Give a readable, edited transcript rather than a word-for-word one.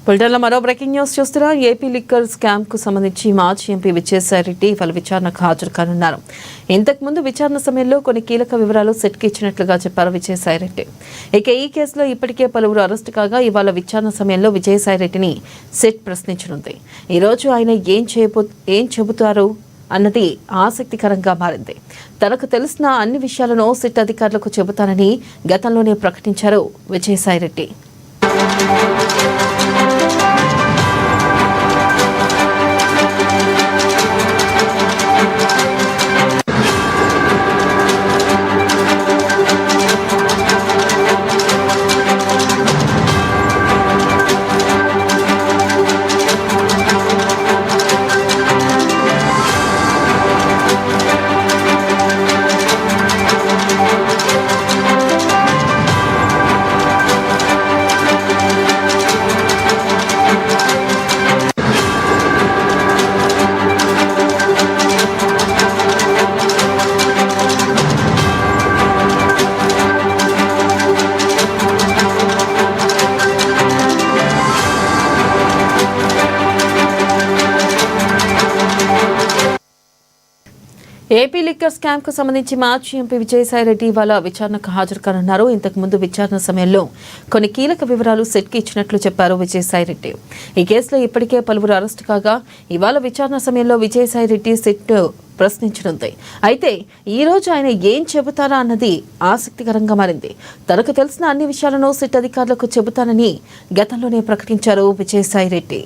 బులెటిన్లో మరో breaking news చూస్తున్నా. ఏపీ లిక్కర్ స్కామ్ కు సంబంధించి మాజీ ఎంపీ విజయసాయిరెడ్డి ఇవాళ విచారణకు హాజరు కానున్నారు. ఇంతకుముందు విచారణ సమయంలో కొన్ని కీలక వివరాలు సెట్కి ఇచ్చినట్లుగా చెప్పారు విజయసాయిరెడ్డి. ఇక ఈ కేసులో ఇప్పటికే పలువురు అరెస్టు కాగా ఇవాళ విచారణ సమయంలో విజయసాయిరెడ్డిని సెట్ ప్రశ్నించనుంది. ఈ రోజు ఆయన ఏం చెబుతారు అన్నది ఆసక్తికరంగా మారింది. తనకు తెలిసిన అన్ని విషయాలను సిట్ అధికారులకు చెబుతానని గతంలోనే ప్రకటించారు విజయసాయిరెడ్డి. ఏపీ లిక్కర్ స్కామ్ కు సంబంధించి మాజీ ఎంపీ విజయసాయిరెడ్డి ఇవాళ విచారణకు హాజరు కానున్నారు. ఇంతకు ముందు విచారణ సమయంలో కొన్ని కీలక వివరాలు సెట్కి ఇచ్చినట్లు చెప్పారు విజయసాయిరెడ్డి. ఈ కేసులో ఇప్పటికే పలువురు అరెస్టు కాగా ఇవాళ విచారణ సమయంలో విజయసాయిరెడ్డి సెట్ ప్రశ్నించనుంది. అయితే ఈ రోజు ఆయన ఏం చెబుతారా అన్నది ఆసక్తికరంగా మారింది. తనకు తెలిసిన అన్ని విషయాలను సిట్ అధికారులకు చెబుతానని గతంలోనే ప్రకటించారు విజయసాయిరెడ్డి.